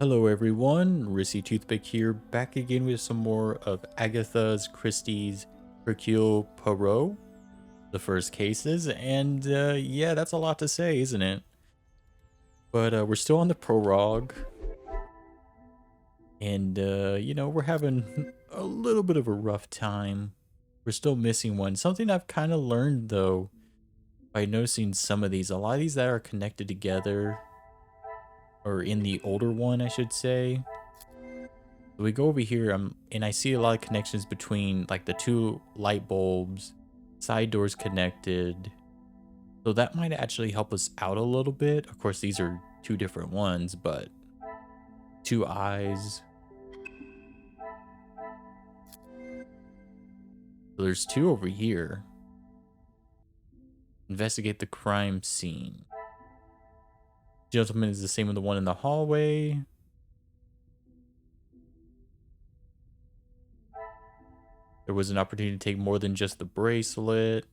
Hello everyone, Rissy Toothpick here, back again with some more of Agatha Christie's Hercule Poirot, the first cases, and yeah, that's a lot to say, isn't it? But we're still on the prologue, and you know, we're having a little bit of a rough time. We're still missing one. Something I've kind of learned though, by noticing some of these, a lot of these that are connected together, or in the older one, I should say. We go over here and I see a lot of connections between like the two light bulbs, side doors connected. So that might actually help us out a little bit. Of course, these are two different ones, but two eyes. So there's two over here. Investigate the crime scene. Gentleman is the same as the one in the hallway. There was an opportunity to take more than just the bracelet.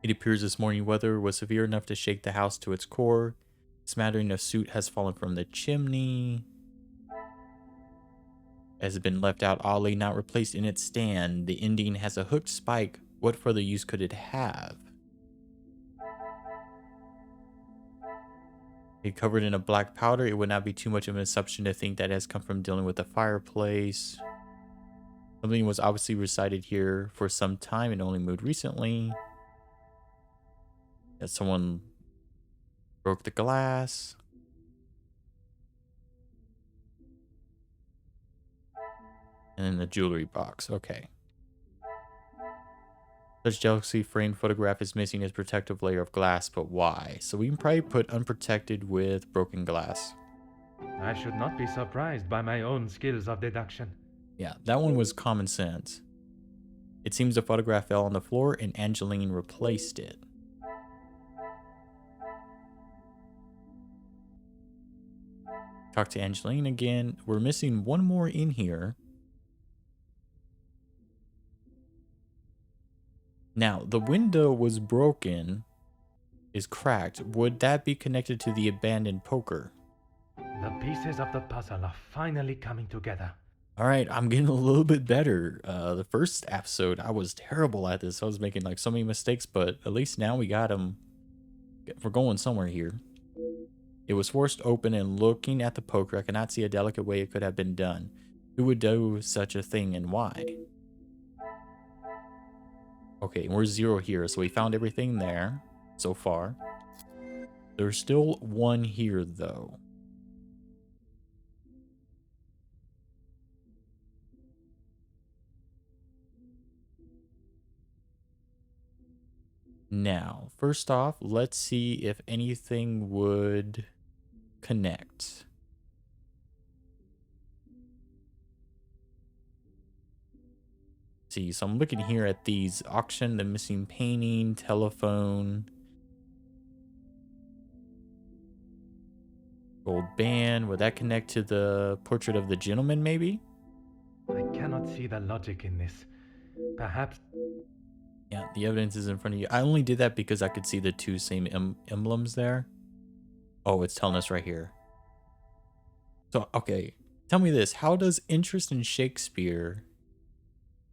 It appears this morning weather was severe enough to shake the house to its core. A smattering of soot has fallen from the chimney. Has been left out oddly, not replaced in its stand. The ending has a hooked spike. What further use could it have? It covered in a black powder. It would not be too much of an assumption to think that it has come from dealing with the fireplace. Something was obviously recited here for some time and only moved recently. That someone broke the glass. And then the jewelry box. Okay. Such jealousy framed photograph is missing its protective layer of glass, but why? So we can probably put unprotected with broken glass. I should not be surprised by my own skills of deduction. Yeah, that one was common sense. It seems the photograph fell on the floor and Angeline replaced it. Talk to Angeline again. We're missing one more in here. Now, the window was broken, is cracked. Would that be connected to the abandoned poker? The pieces of the puzzle are finally coming together. All right, I'm getting a little bit better. The first episode, I was terrible at this. I was making like so many mistakes, but at least now we got them. We're going somewhere here. It was forced open, and looking at the poker, I cannot see a delicate way it could have been done. Who would do such a thing and why? Okay, we're 0 here, so we found everything there so far. There's still one here, though. Now, first off, let's see if anything would connect. See, so I'm looking here at these: auction, the missing painting, telephone, gold band. Would that connect to the portrait of the gentleman, maybe? I cannot see the logic in this. Perhaps... Yeah, the evidence is in front of you. I only did that because I could see the two same emblems there. Oh, it's telling us right here. So, okay, tell me this. How does interest in Shakespeare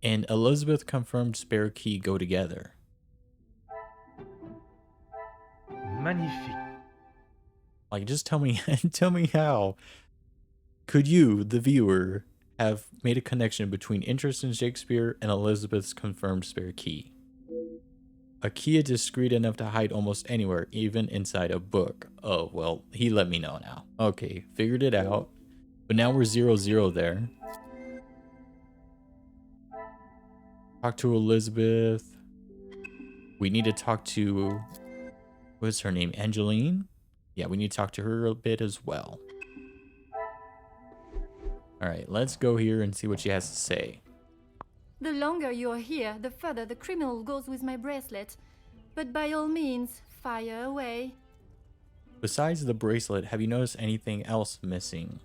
and Elizabeth confirmed spare key go together? Magnifique. Like, just tell me, tell me how. Could you, the viewer, have made a connection between interest in Shakespeare and Elizabeth's confirmed spare key? A key is discreet enough to hide almost anywhere, even inside a book. Oh, well, he let me know now. Okay, figured it out. But now we're 0-0 there. Talk to Elizabeth. We need to talk to... what's her name? Angeline? Yeah, we need to talk to her a bit as well. Alright, let's go here and see what she has to say. The longer you are here, the further the criminal goes with my bracelet. But by all means, fire away. Besides the bracelet, have you noticed anything else missing?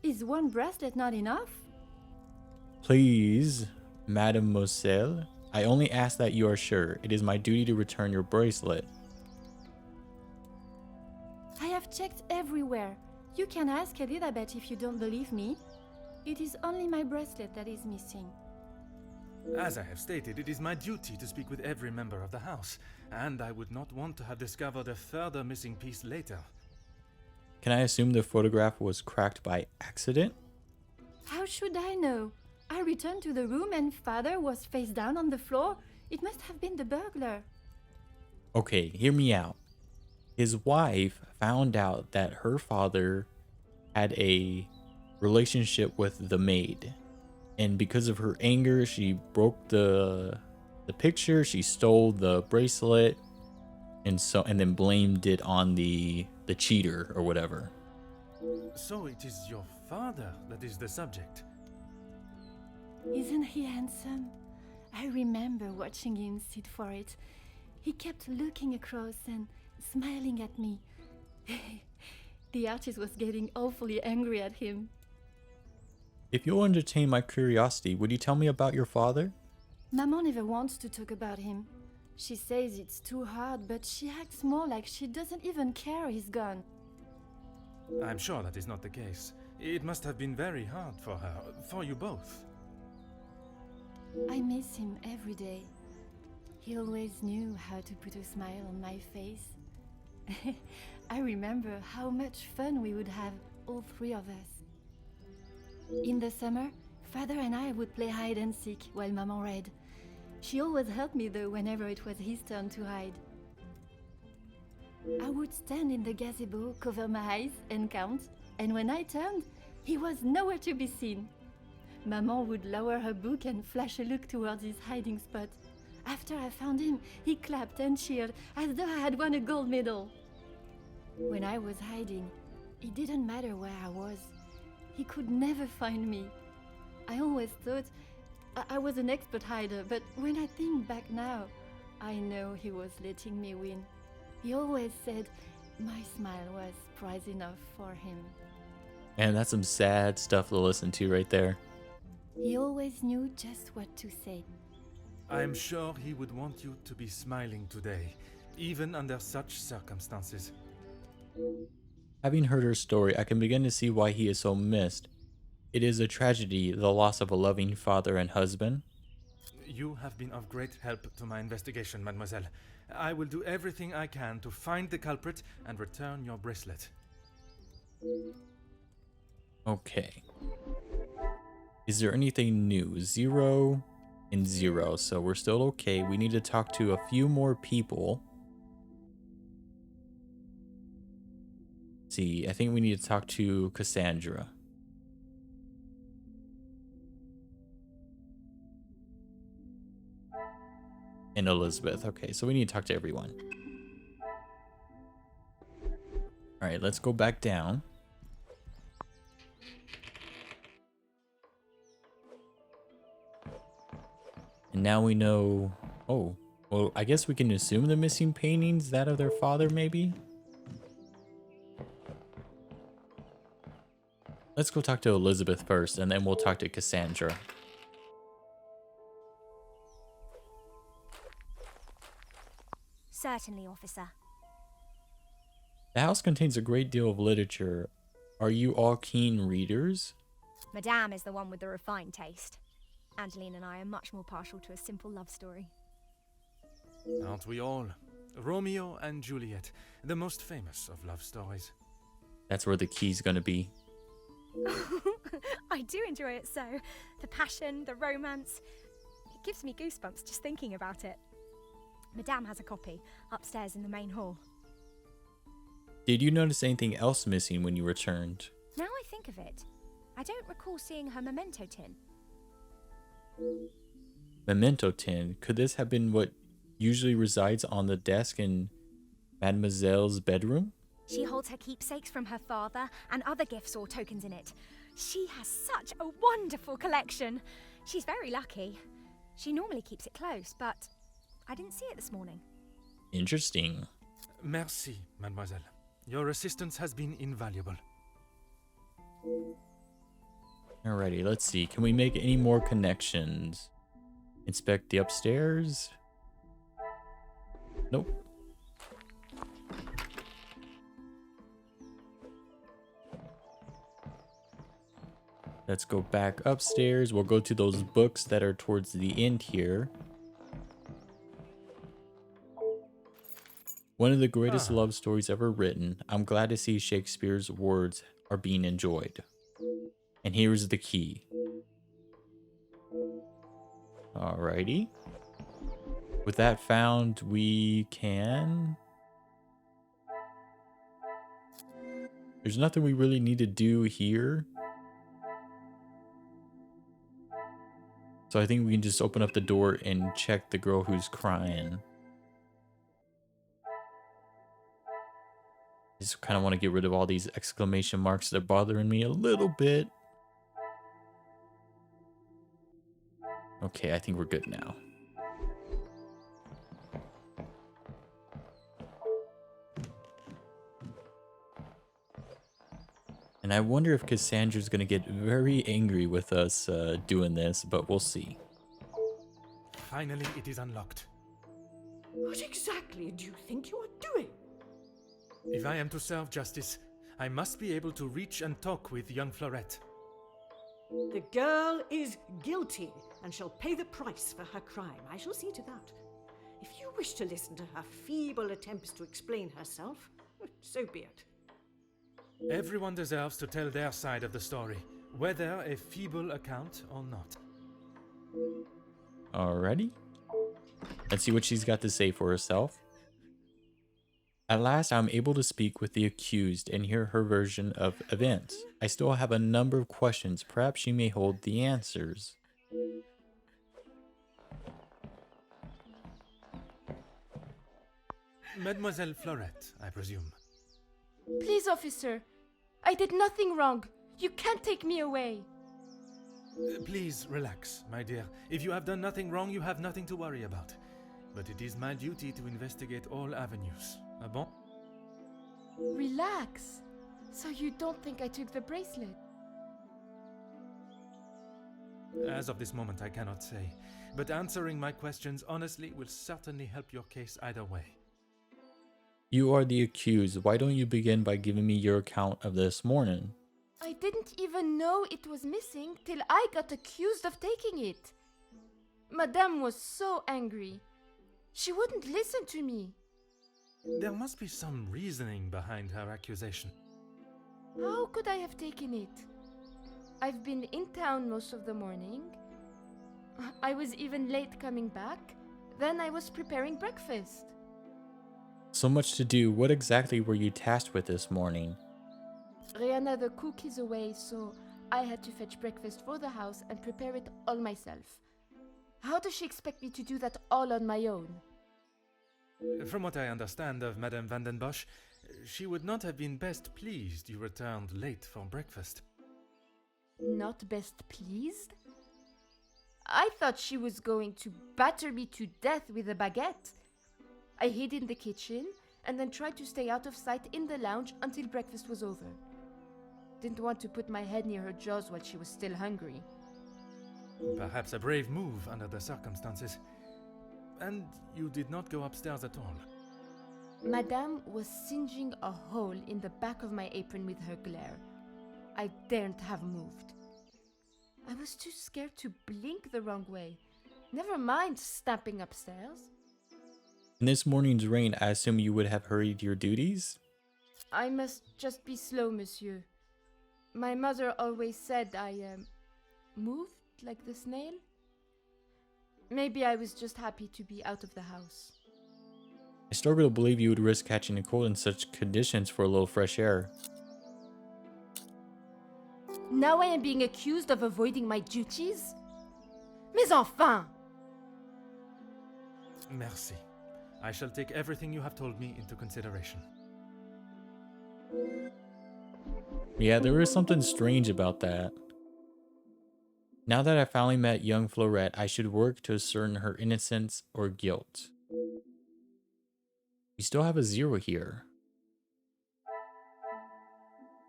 Is one bracelet not enough? Please, Mademoiselle, I only ask that you are sure. It is my duty to return your bracelet. I have checked everywhere. You can ask Elizabeth if you don't believe me. It is only my bracelet that is missing. As I have stated, it is my duty to speak with every member of the house, and I would not want to have discovered a further missing piece later. Can I assume the photograph was cracked by accident? How should I know? I returned to the room and father was face down on the floor. It must have been the burglar. Okay, hear me out. His wife found out that her father had a relationship with the maid. And because of her anger, she broke the picture, she stole the bracelet, and then blamed it on the cheater or whatever. So it is your father that is the subject. Isn't he handsome? I remember watching him sit for it. He kept looking across and smiling at me. The artist was getting awfully angry at him. If you'll entertain my curiosity, would you tell me about your father? Maman never wants to talk about him. She says it's too hard, but she acts more like she doesn't even care he's gone. I'm sure that is not the case. It must have been very hard for her, for you both. I miss him every day. He always knew how to put a smile on my face. I remember how much fun we would have, all three of us. In the summer, father and I would play hide and seek while Maman read. She always helped me though whenever it was his turn to hide. I would stand in the gazebo, cover my eyes and count, and when I turned, he was nowhere to be seen. Maman would lower her book and flash a look towards his hiding spot. After I found him, he clapped and cheered as though I had won a gold medal. When I was hiding, it didn't matter where I was. He could never find me. I always thought I was an expert hider, but when I think back now, I know he was letting me win. He always said my smile was prize enough for him. Man, that's some sad stuff to listen to right there. He always knew just what to say. I am sure he would want you to be smiling today, even under such circumstances. Having heard her story, I can begin to see why he is so missed. It is a tragedy, the loss of a loving father and husband. You have been of great help to my investigation, mademoiselle. I will do everything I can to find the culprit and return your bracelet. Okay. Is there anything new? 0 and 0, so we're still okay. We need to talk to a few more people. See, I think we need to talk to Cassandra. And Elizabeth. Okay, so we need to talk to everyone. All right, let's go back down. And now we know... Oh, well, I guess we can assume the missing painting's that of their father, maybe? Let's go talk to Elizabeth first, and then we'll talk to Cassandra. Certainly, officer. The house contains a great deal of literature. Are you all keen readers? Madame is the one with the refined taste. Angeline and I are much more partial to a simple love story. Aren't we all? Romeo and Juliet, the most famous of love stories. That's where the key's gonna be. I do enjoy it so. The passion, the romance. It gives me goosebumps just thinking about it. Madame has a copy upstairs in the main hall. Did you notice anything else missing when you returned? Now I think of it, I don't recall seeing her memento tin. Memento tin. Could this have been what usually resides on the desk in Mademoiselle's bedroom? She holds her keepsakes from her father and other gifts or tokens in it. She has such a wonderful collection. She's very lucky. She normally keeps it close, but I didn't see it this morning. Interesting. Merci, mademoiselle. Your assistance has been invaluable. Alrighty, let's see. Can we make any more connections? Inspect the upstairs? Nope. Let's go back upstairs. We'll go to those books that are towards the end here. One of the greatest love stories ever written. I'm glad to see Shakespeare's words are being enjoyed. And here's the key. Alrighty. With that found, we can... There's nothing we really need to do here. So I think we can just open up the door and check the girl who's crying. Just kind of want to get rid of all these exclamation marks that are bothering me a little bit. Okay, I think we're good now. And I wonder if Cassandra's going to get very angry with us doing this, but we'll see. Finally, it is unlocked. What exactly do you think you are doing? If I am to serve justice, I must be able to reach and talk with young Florette. The girl is guilty and shall pay the price for her crime. I shall see to that. If you wish to listen to her feeble attempts to explain herself, so be it. Everyone deserves to tell their side of the story, whether a feeble account or not. Alrighty. Let's see what she's got to say for herself. At last, I'm able to speak with the accused and hear her version of events. I still have a number of questions. Perhaps she may hold the answers. Mademoiselle Florette, I presume. Please, officer. I did nothing wrong. You can't take me away. Please relax, my dear. If you have done nothing wrong, you have nothing to worry about. But it is my duty to investigate all avenues. Ah bon? Relax. So you don't think I took the bracelet? As of this moment, I cannot say. But answering my questions honestly will certainly help your case either way. You are the accused. Why don't you begin by giving me your account of this morning? I didn't even know it was missing till I got accused of taking it. Madame was so angry. She wouldn't listen to me. There must be some reasoning behind her accusation. How could I have taken it? I've been in town most of the morning. I was even late coming back. Then I was preparing breakfast. So much to do. What exactly were you tasked with this morning? Rihanna the cook is away, so I had to fetch breakfast for the house and prepare it all myself. How does she expect me to do that all on my own? From what I understand of Madame van den Bosch, she would not have been best pleased you returned late for breakfast. Not best pleased? I thought she was going to batter me to death with a baguette. I hid in the kitchen and then tried to stay out of sight in the lounge until breakfast was over. Didn't want to put my head near her jaws while she was still hungry. Perhaps a brave move under the circumstances. And you did not go upstairs at all. Madame was singeing a hole in the back of my apron with her glare. I daren't have moved. I was too scared to blink the wrong way. Never mind stamping upstairs. In this morning's rain, I assume you would have hurried your duties? I must just be slow, monsieur. My mother always said I moved like the snail. Maybe I was just happy to be out of the house. I struggle to believe you would risk catching a cold in such conditions for a little fresh air. Now I am being accused of avoiding my duties? Mais enfin! Merci. I shall take everything you have told me into consideration. Yeah, there is something strange about that. Now that I finally met young Florette, I should work to ascertain her innocence or guilt. We still have a 0 here.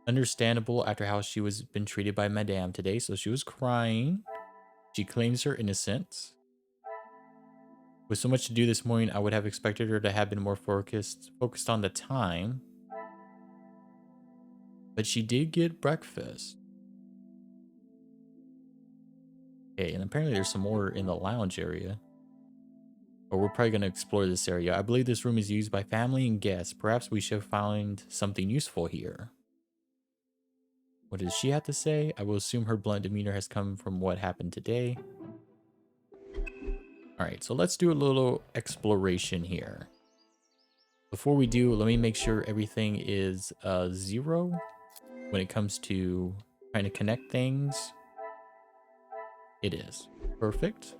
Understandable after how she was been treated by Madame today, so she was crying. She claims her innocence. With so much to do this morning, I would have expected her to have been more focused on the time. But she did get breakfast. Okay, and apparently there's some more in the lounge area. But we're probably going to explore this area. I believe this room is used by family and guests. Perhaps we should find something useful here. What does she have to say? I will assume her blunt demeanor has come from what happened today. Alright, so let's do a little exploration here. Before we do, let me make sure everything is 0 when it comes to trying to connect things. It is. Perfect.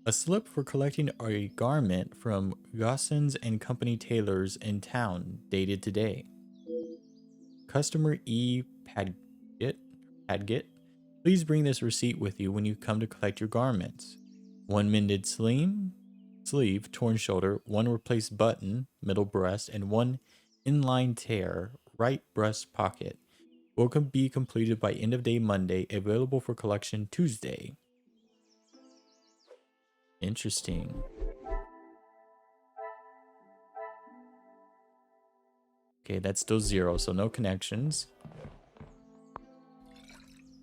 A slip for collecting a garment from Gossens and Company tailors in town, dated today. Customer E. Padgett, please bring this receipt with you when you come to collect your garments. 1 mended sleeve, torn shoulder, 1 replaced button, middle breast, and 1 inline tear, right breast pocket. Will be completed by end of day Monday, available for collection Tuesday. Interesting. Okay, that's still 0, so no connections.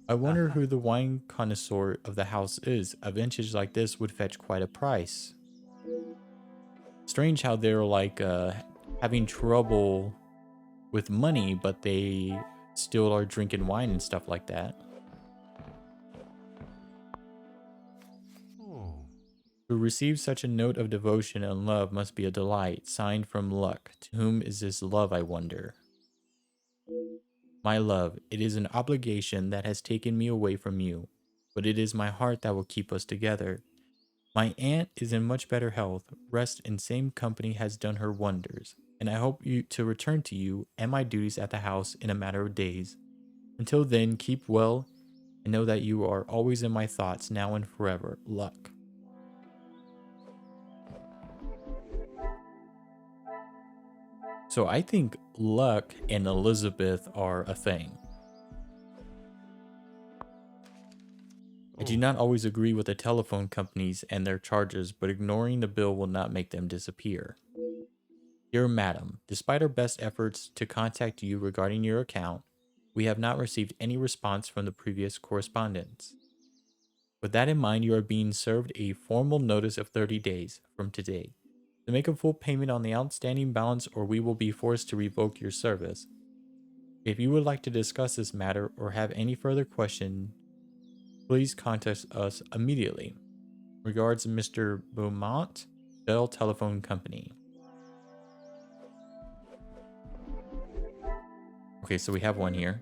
I wonder who the wine connoisseur of the house is. A vintage like this would fetch quite a price. Strange how they're like having trouble with money, but they still are drinking wine and stuff like that. To receive such a note of devotion and love must be a delight, signed from Luck. To whom is this love, I wonder? My love, it is an obligation that has taken me away from you, but it is my heart that will keep us together. My aunt is in much better health. Rest in same company has done her wonders, and I hope to return to you and my duties at the house in a matter of days. Until then, keep well, and know that you are always in my thoughts now and forever. Luck. So I think Luck and Elizabeth are a thing. I do not always agree with the telephone companies and their charges, but ignoring the bill will not make them disappear. Dear Madam, despite our best efforts to contact you regarding your account, we have not received any response from the previous correspondence. With that in mind, you are being served a formal notice of 30 days from today to make a full payment on the outstanding balance, or we will be forced to revoke your service. If you would like to discuss this matter or have any further questions, please contact us immediately. Regards, Mr. Beaumont, Bell Telephone Company. Okay, so we have one here.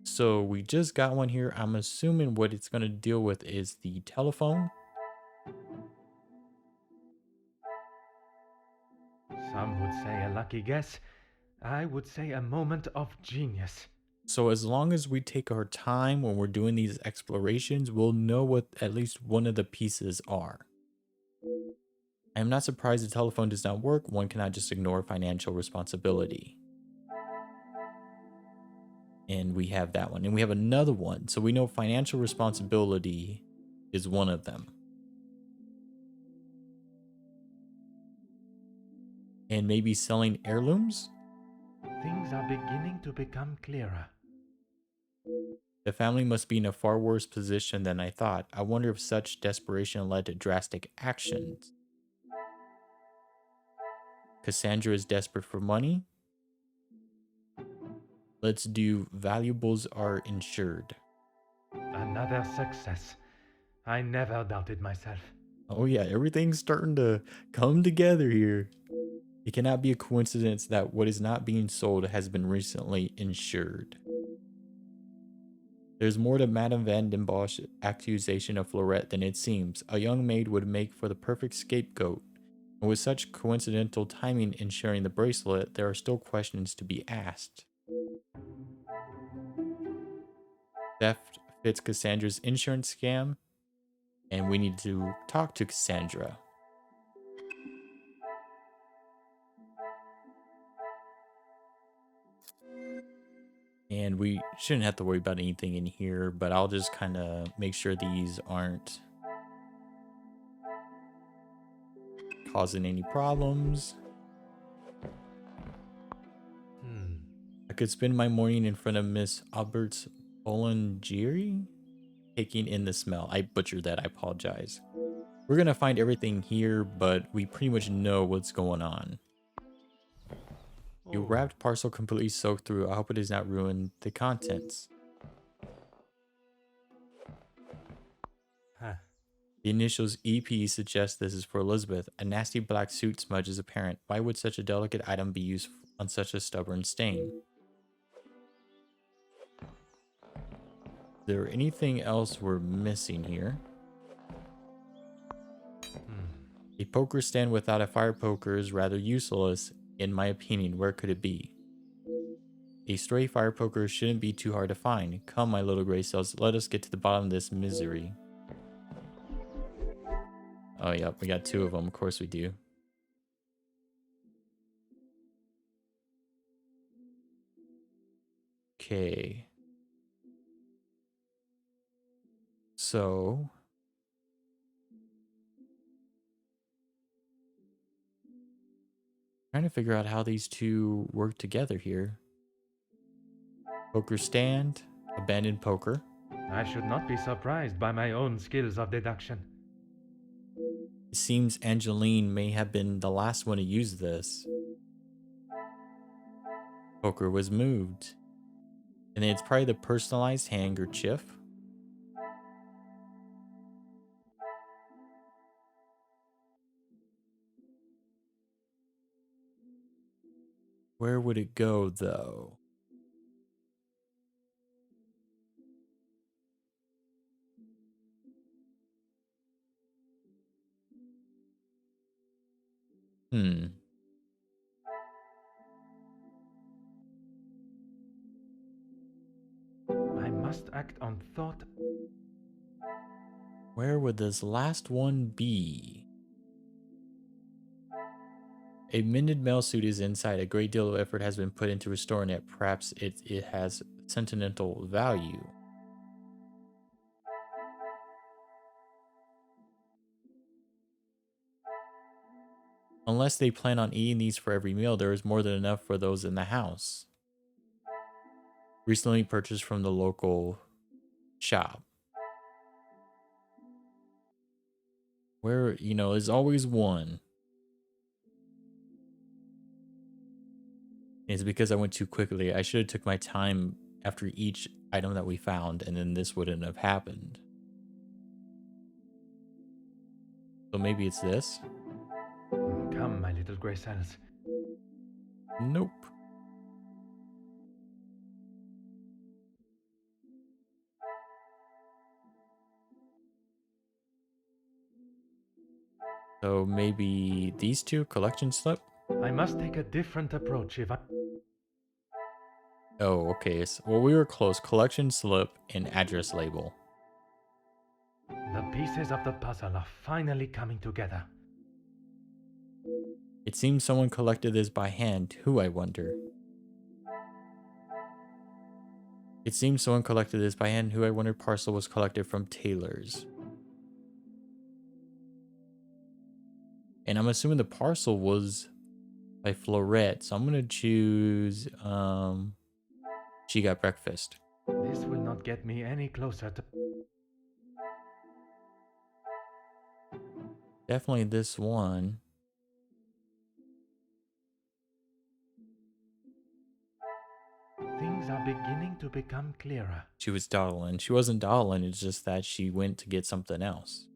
So we just got one here. I'm assuming what it's going to deal with is the telephone. Some would say a lucky guess. I would say a moment of genius. So as long as we take our time when we're doing these explorations, we'll know what at least one of the pieces are. I am not surprised the telephone does not work. One cannot just ignore financial responsibility. And we have that one. And we have another one. So we know financial responsibility is one of them. And maybe selling heirlooms? Things are beginning to become clearer. The family must be in a far worse position than I thought. I wonder if such desperation led to drastic actions. Cassandra is desperate for money. Let's do valuables are insured. Another success. I never doubted myself. Oh yeah, everything's starting to come together here. It cannot be a coincidence that what is not being sold has been recently insured. There's more to Madame Van den Bosch's accusation of Florette than it seems. A young maid would make for the perfect scapegoat. And with such coincidental timing insuring the bracelet, there are still questions to be asked. Theft fits Cassandra's insurance scam, and we need to talk to Cassandra. And we shouldn't have to worry about anything in here, but I'll just kind of make sure these aren't causing any problems. I could spend my morning in front of Miss Albert's Olangiri? Taking in the smell. I butchered that. I apologize. We're gonna find everything here, but we pretty much know what's going on. You wrapped parcel completely soaked through. I hope it does not ruin the contents. Huh. The initials EP suggest this is for Elizabeth. A nasty black soot smudge is apparent. Why would such a delicate item be used on such a stubborn stain? Is there anything else we're missing here? A poker stand without a fire poker is rather useless, in my opinion. Where could it be? A stray fire poker shouldn't be too hard to find. Come, my little gray cells, let us get to the bottom of this misery. Oh, yep, we got 2 of them. Of course we do. Okay. So... trying to figure out how these two work together here. Poker stand, abandoned poker. I should not be surprised by my own skills of deduction. It seems Angeline may have been the last one to use this. Poker was moved. And then it's probably the personalized handkerchief. Where would it go, though? I must act on thought. Where would this last one be? A mended mail suit is inside. A great deal of effort has been put into restoring it. Perhaps it has sentimental value. Unless they plan on eating these for every meal, there is more than enough for those in the house. Recently purchased from the local shop. Where, you know, there's always one. It's because I went too quickly. I should have took my time after each item that we found, and then this wouldn't have happened. So maybe it's this? Come, my little grey cells. Nope. So maybe these two, collection slip? I must take a different approach if I... Oh, okay. So, well, we were close. Collection slip and address label. The pieces of the puzzle are finally coming together. It seems someone collected this by hand. Who, I wonder? It seems someone collected this by hand. Who, I wonder? Parcel was collected from tailors. And I'm assuming the parcel was by Florette. So I'm going to choose... She got breakfast. This will not get me any closer to... Definitely this one. Things are beginning to become clearer. She was dawdling. She wasn't dawdling, it's just that she went to get something else.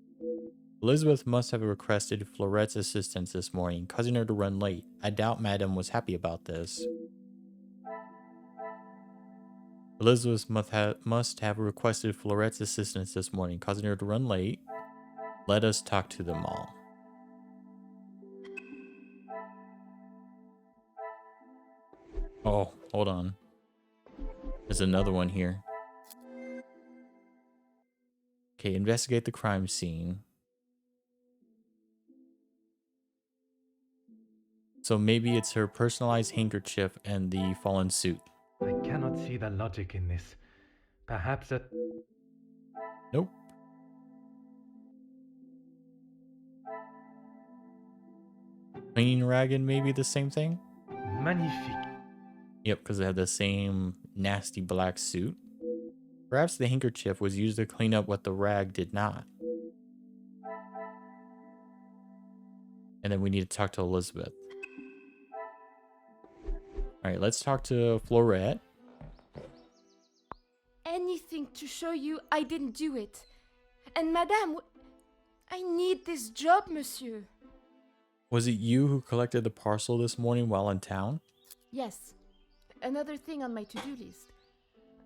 Elizabeth must have requested Florette's assistance this morning, causing her to run late. I doubt Madame was happy about this. Elizabeth must have requested Florette's assistance this morning, causing her to run late. Let us talk to them all. Oh, hold on. There's another one here. Okay, investigate the crime scene. So maybe it's her personalized handkerchief and the fallen suit. I cannot see the logic in this. Perhaps that... Nope. Cleaning rag and maybe the same thing? Magnifique. Yep, because they have the same nasty black suit. Perhaps the handkerchief was used to clean up what the rag did not. And then we need to talk to Elizabeth. Alright, let's talk to Florette. Anything to show you I didn't do it. And madame, I need this job, monsieur. Was it you who collected the parcel this morning while in town? Yes. Another thing on my to-do list.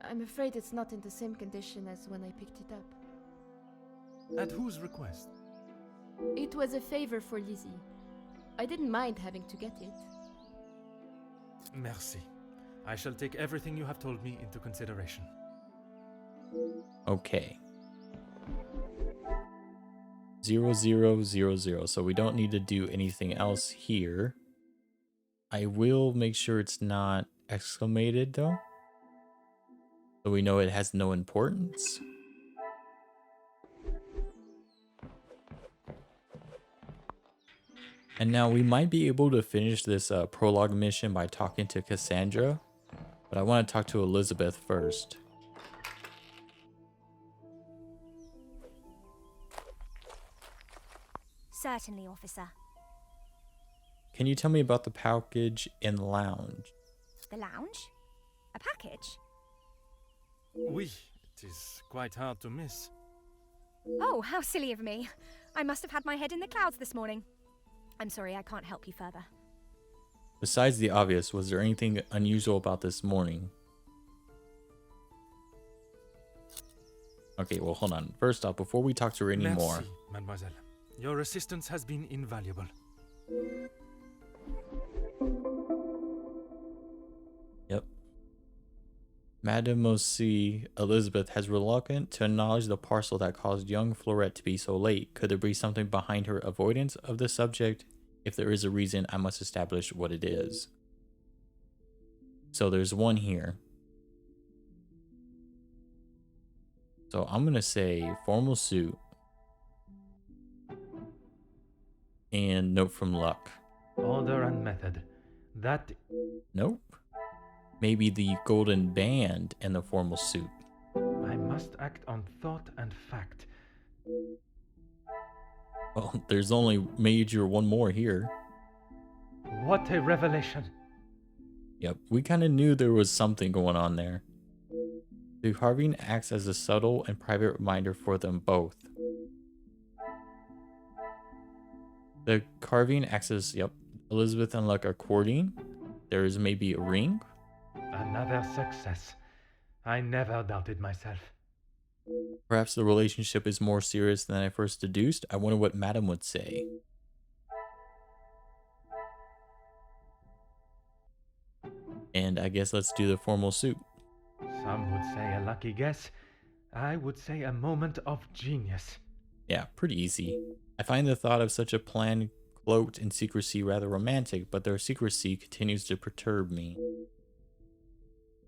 I'm afraid it's not in the same condition as when I picked it up. At whose request? It was a favor for Lizzie. I didn't mind having to get it. Merci. I shall take everything you have told me into consideration. Okay. 0000, so we don't need to do anything else here. I will make sure it's not exclamated though, so we know it has no importance. And now we might be able to finish this prologue mission by talking to Cassandra, but I want to talk to Elizabeth first. Certainly, officer. Can you tell me about the package in the lounge? The lounge? A package? Oui, it is quite hard to miss. Oh, how silly of me. I must have had my head in the clouds this morning. I'm sorry, I can't help you further. Besides the obvious, was there anything unusual about this morning? Okay, well, hold on. First off, before we talk to her anymore... Merci, mademoiselle. Your assistance has been invaluable. Yep. Mademoiselle Elizabeth has reluctant to acknowledge the parcel that caused young Florette to be so late. Could there be something behind her avoidance of the subject? If there is a reason, I must establish what it is. So there's one here. So I'm going to say formal suit and note from luck. Order and method. That... Nope. Maybe the golden band and the formal suit. I must act on thought and fact. Well, there's only major one more here. What a revelation. Yep, we kind of knew there was something going on there. The carving acts as a subtle and private reminder for them both. The carving acts as, yep, Elizabeth and Luck are courting. There is maybe a ring. Another success. I never doubted myself. Perhaps the relationship is more serious than I first deduced. I wonder what Madame would say. And I guess let's do the formal suit. Some would say a lucky guess. I would say a moment of genius. Yeah, pretty easy. I find the thought of such a plan cloaked in secrecy rather romantic, but their secrecy continues to perturb me.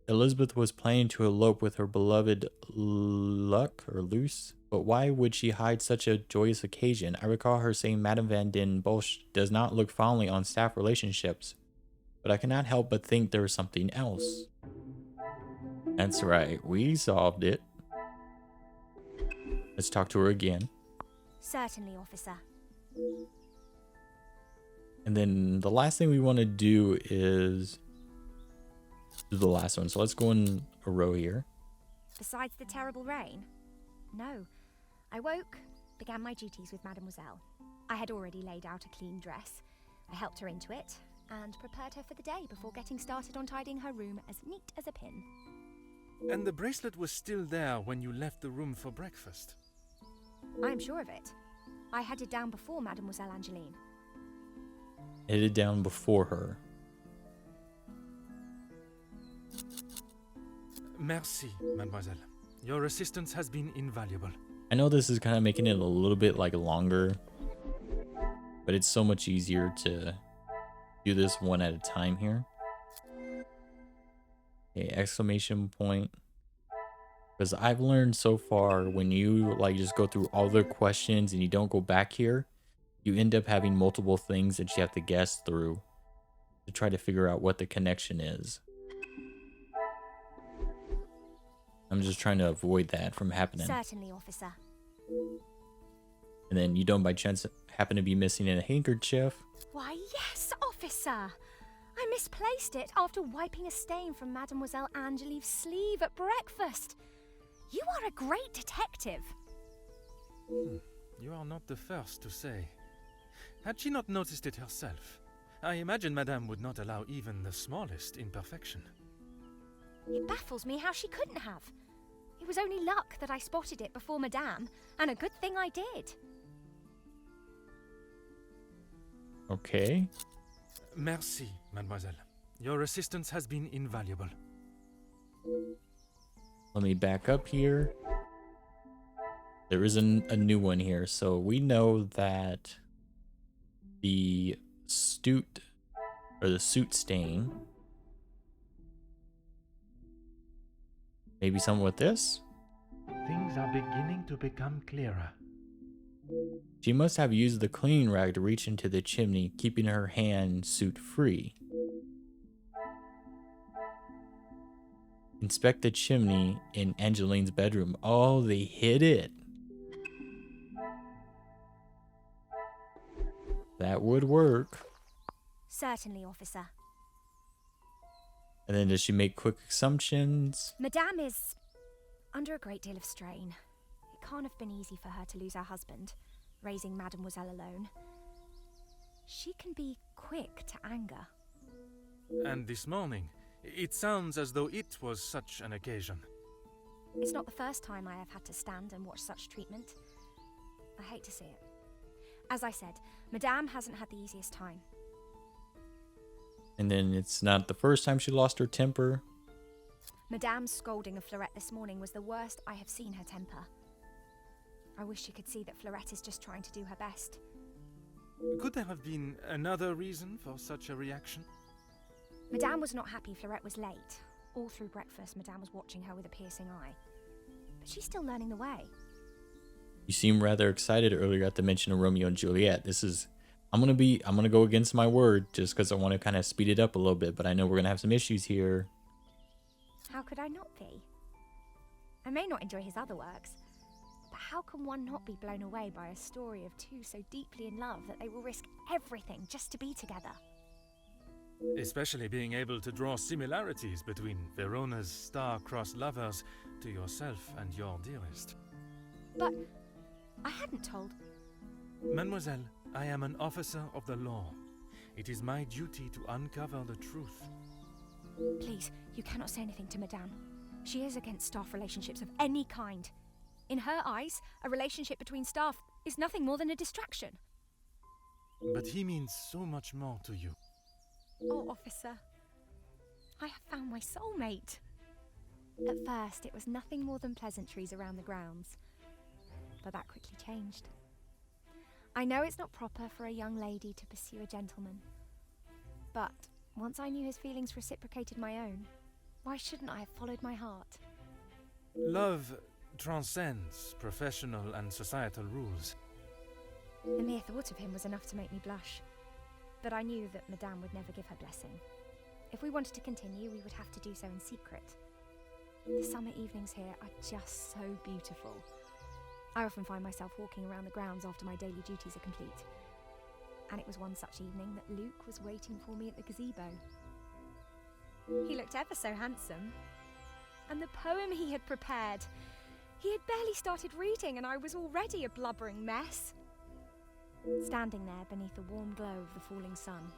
Elizabeth was planning to elope with her beloved Luck or Luce, but why would she hide such a joyous occasion? I recall her saying Madame Van den Bosch does not look fondly on staff relationships, but I cannot help but think there is something else. That's right, we solved it. Let's talk to her again. Certainly, officer. And then the last thing we want to do is do the last one. So let's go in a row here. Besides the terrible rain? No. I woke, began my duties with Mademoiselle. I had already laid out a clean dress. I helped her into it and prepared her for the day before getting started on tidying her room as neat as a pin. And the bracelet was still there when you left the room for breakfast. I'm sure of it. I headed down before Mademoiselle Angeline. Headed down before her. Merci, mademoiselle. Your assistance has been invaluable. I know this is kind of making it a little bit like longer, but it's so much easier to do this one at a time here. Okay, exclamation point. Because I've learned so far, when you like just go through all the questions and you don't go back here, you end up having multiple things that you have to guess through to try to figure out what the connection is. I'm just trying to avoid that from happening. Certainly, officer. And then you don't by chance happen to be missing a handkerchief. Why, yes, officer. I misplaced it after wiping a stain from Mademoiselle Angelieve's sleeve at breakfast. You are a great detective. You are not the first to say. Had she not noticed it herself, I imagine Madame would not allow even the smallest imperfection. It baffles me how she couldn't have. It was only luck that I spotted it before Madame, and a good thing I did. Okay. Merci, mademoiselle. Your assistance has been invaluable. Let me back up here. There is a new one here. So we know that the suit stain. Maybe something with this? Things are beginning to become clearer. She must have used the cleaning rag to reach into the chimney, keeping her hand suit free. Inspect the chimney in Angeline's bedroom. Oh, they hid it. That would work. Certainly, officer. And then does she make quick assumptions? Madame is under a great deal of strain. It can't have been easy for her to lose her husband, raising Mademoiselle alone. She can be quick to anger. And this morning, it sounds as though it was such an occasion. It's not the first time I have had to stand and watch such treatment. I hate to see it. As I said, Madame hasn't had the easiest time. And then it's not the first time she lost her temper. Madame's scolding of Fleurette this morning was the worst I have seen her temper. I wish you could see that Fleurette is just trying to do her best. Could there have been another reason for such a reaction? Madame was not happy Fleurette was late. All through breakfast, Madame was watching her with a piercing eye. But she's still learning the way. You seem rather excited earlier at the mention of Romeo and Juliet. I'm gonna go against my word just because I want to kind of speed it up a little bit, but I know we're gonna have some issues here. How could I not be? I may not enjoy his other works, but how can one not be blown away by a story of two so deeply in love that they will risk everything just to be together? Especially being able to draw similarities between Verona's star-crossed lovers to yourself and your dearest. But I hadn't told. Mademoiselle, I am an officer of the law. It is my duty to uncover the truth. Please, you cannot say anything to Madame. She is against staff relationships of any kind. In her eyes, a relationship between staff is nothing more than a distraction. But he means so much more to you. Oh, officer, I have found my soulmate. At first, it was nothing more than pleasantries around the grounds, but that quickly changed. I know it's not proper for a young lady to pursue a gentleman, but once I knew his feelings reciprocated my own, why shouldn't I have followed my heart? Love transcends professional and societal rules. The mere thought of him was enough to make me blush, but I knew that Madame would never give her blessing. If we wanted to continue, we would have to do so in secret. The summer evenings here are just so beautiful. I often find myself walking around the grounds after my daily duties are complete. And it was one such evening that Luke was waiting for me at the gazebo. He looked ever so handsome. And the poem he had prepared, he had barely started reading and I was already a blubbering mess. Standing there beneath the warm glow of the falling sun,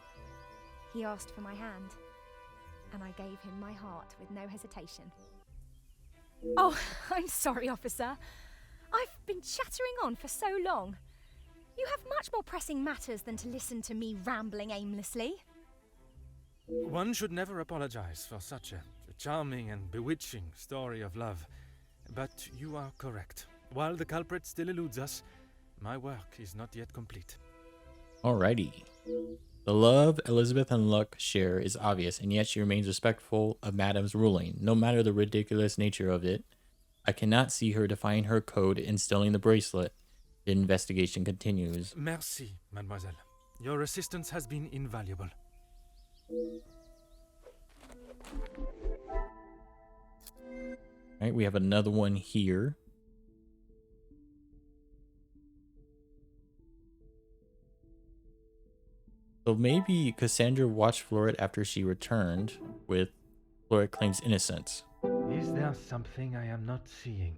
he asked for my hand, and I gave him my heart with no hesitation. Oh, I'm sorry, officer. I've been chattering on for so long. You have much more pressing matters than to listen to me rambling aimlessly. One should never apologize for such a charming and bewitching story of love. But you are correct. While the culprit still eludes us, my work is not yet complete. Alrighty. The love Elizabeth and Luck share is obvious, and yet she remains respectful of Madame's ruling, no matter the ridiculous nature of it. I cannot see her defying her code in stealing the bracelet. The investigation continues. Merci, mademoiselle. Your assistance has been invaluable. Alright, Right, we have another one here. So maybe Cassandra watched Floret after she returned, with Floret claims innocence. Is there something I am not seeing?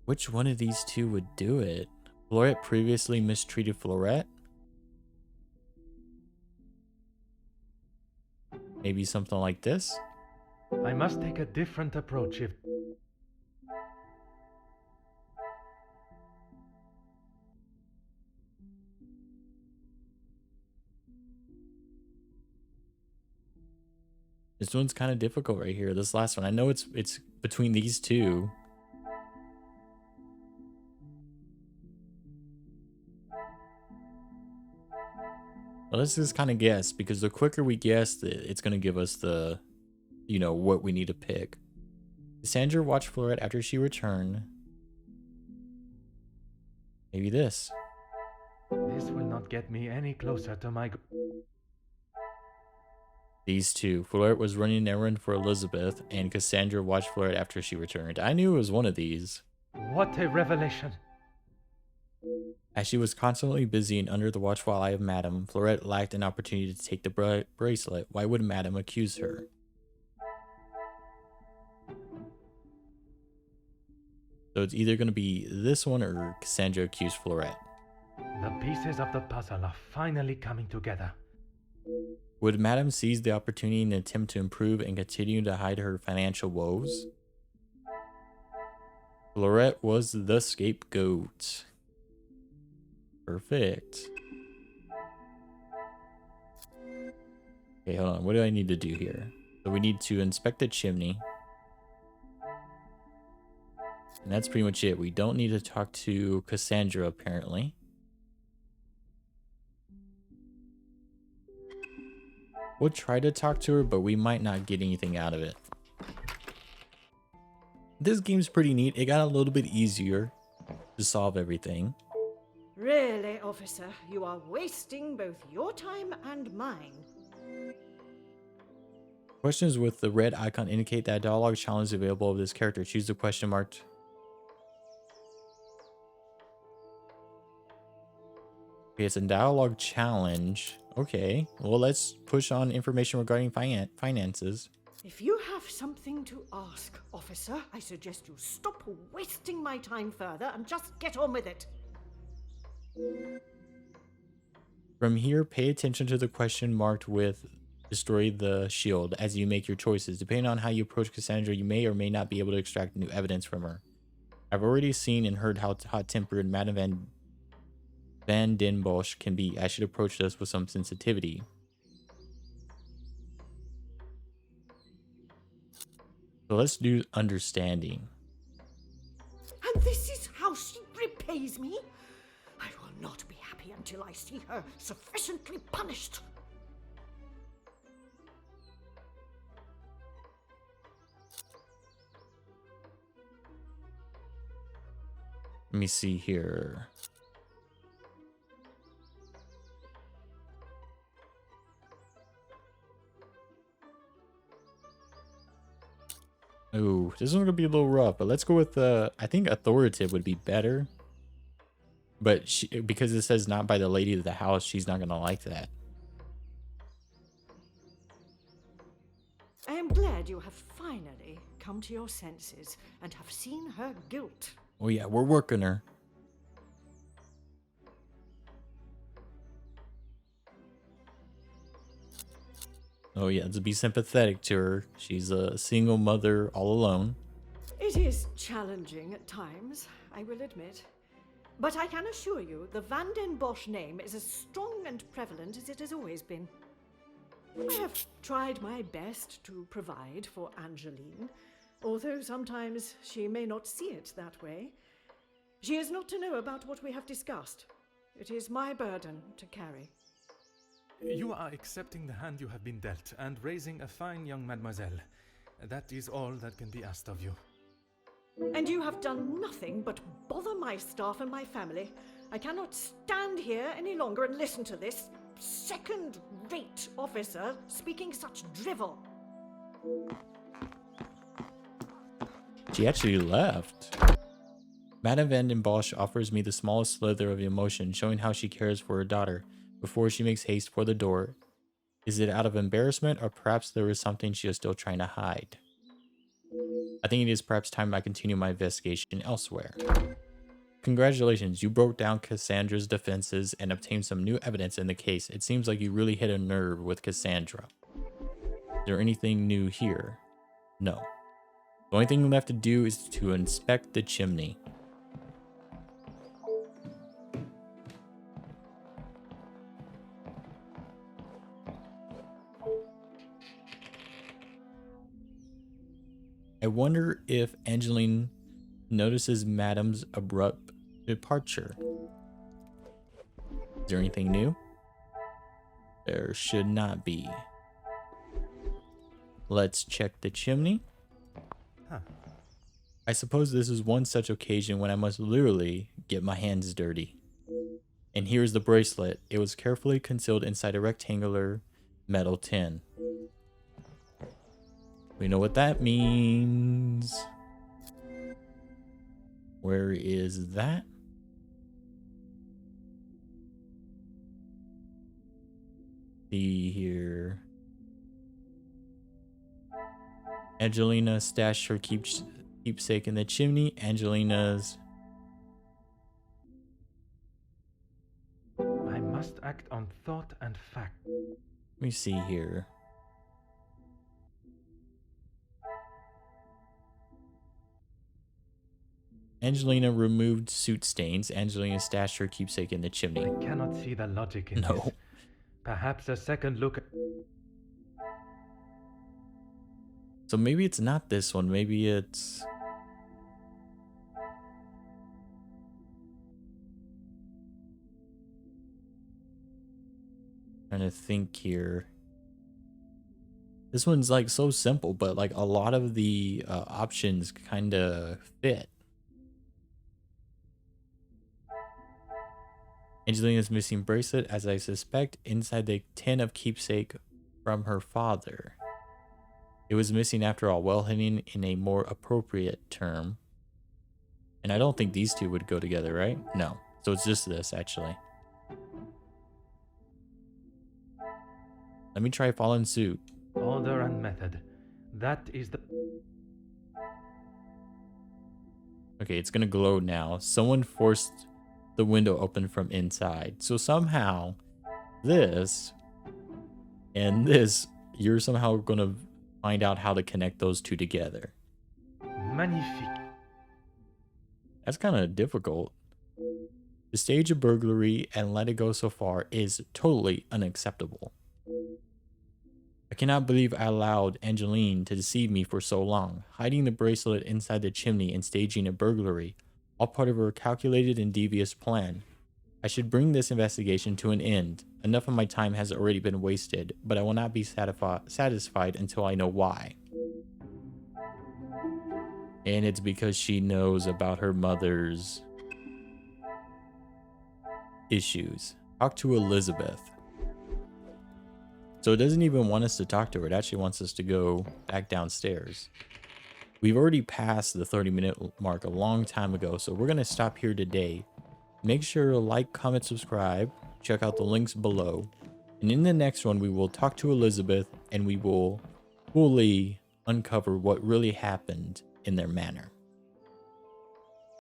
Which one of these two would do it? Floret previously mistreated Floret? Maybe something like this? I must take a different approach if... This one's kind of difficult right here. This last one. I know it's between these two. Well, let's just kind of guess, because the quicker we guess, it's going to give us the, you know, what we need to pick. Cassandra watched Floret after she returned. Maybe this. This will not get me any closer to my... These two. Floret was running an errand for Elizabeth, and Cassandra watched Floret after she returned. I knew it was one of these. What a revelation! As she was constantly busy and under the watchful eye of Madame, Floret lacked an opportunity to take the bracelet. Why would Madame accuse her? So it's either going to be this one or Cassandra accused Floret. The pieces of the puzzle are finally coming together. Would Madame seize the opportunity and attempt to improve and continue to hide her financial woes? Floret was the scapegoat. Perfect. Okay, hold on. What do I need to do here? So we need to inspect the chimney. And that's pretty much it. We don't need to talk to Cassandra, apparently. We'll try to talk to her, but we might not get anything out of it. This game's pretty neat. It got a little bit easier to solve everything. Really, officer, you are wasting both your time and mine. Questions with the red icon indicate that a dialogue challenge is available of this character. Choose the question marked. Okay, it's a dialogue challenge. Okay, well, let's push on information regarding finances. If you have something to ask, officer, I suggest you stop wasting my time further and just get on with it. From here, pay attention to the question marked with destroy the shield as you make your choices. Depending on how you approach Cassandra, you may or may not be able to extract new evidence from her. I've already seen and heard how hot-tempered Madame Van den Bosch can be. I should approach this with some sensitivity. So let's do understanding. And this is how she repays me? I will not be happy until I see her sufficiently punished. Let me see here. Ooh, this one's gonna be a little rough, but let's go with I think authoritative would be better. But because it says not by the lady of the house, she's not gonna like that. I am glad you have finally come to your senses and have seen her guilt. Oh yeah, we're working her. Oh yeah, to be sympathetic to her. She's a single mother all alone. It is challenging at times, I will admit. But I can assure you the Van den Bosch name is as strong and prevalent as it has always been. I have tried my best to provide for Angeline, although sometimes she may not see it that way. She is not to know about what we have discussed. It is my burden to carry. You are accepting the hand you have been dealt and raising a fine young mademoiselle. That is all that can be asked of you. And you have done nothing but bother my staff and my family. I cannot stand here any longer and listen to this second-rate officer speaking such drivel. She actually left. Madame Van den Bosch offers me the smallest slither of emotion, showing how she cares for her daughter, before she makes haste for the door. Is it out of embarrassment, or perhaps there is something she is still trying to hide? I think it is perhaps time I continue my investigation elsewhere. Congratulations, you broke down Cassandra's defenses and obtained some new evidence in the case. It seems like you really hit a nerve with Cassandra. Is there anything new here? No. The only thing left to do is to inspect the chimney. I wonder if Angeline notices Madame's abrupt departure. Is there anything new? There should not be. Let's check the chimney. Huh. I suppose this is one such occasion when I must literally get my hands dirty. And here's the bracelet. It was carefully concealed inside a rectangular metal tin. We know what that means. Where is that? See here. Angelina stashed her keepsake in the chimney. Angelina's. I must act on thought and fact. Let me see here. Angelina removed soot stains. Angelina stashed her keepsake in the chimney. I cannot see the logic in No. this. Perhaps a second look. So maybe it's not this one. Maybe it's... Trying to think here. This one's like so simple, but like a lot of the options kind of fit. Angelina's missing bracelet, as I suspect, inside the tin of keepsake from her father. It was missing after all, well hidden in a more appropriate term. And I don't think these two would go together, right? No. So it's just this, actually. Let me try following suit. Order and method. That is the... Okay, it's gonna glow now. Someone forced the window open from inside. So somehow, this and this, you're somehow gonna find out how to connect those two together. Magnifique. That's kind of difficult. To stage a burglary and let it go so far is totally unacceptable. I cannot believe I allowed Angeline to deceive me for so long, hiding the bracelet inside the chimney and staging a burglary, all part of her calculated and devious plan. I should bring this investigation to an end. Enough of my time has already been wasted, but I will not be satisfied until I know why. And it's because she knows about her mother's issues. Talk to Elizabeth. So it doesn't even want us to talk to her. It actually wants us to go back downstairs. We've already passed the 30-minute mark a long time ago, so we're going to stop here today. Make sure to like, comment, subscribe. Check out the links below. And in the next one, we will talk to Elizabeth and we will fully uncover what really happened in their manor.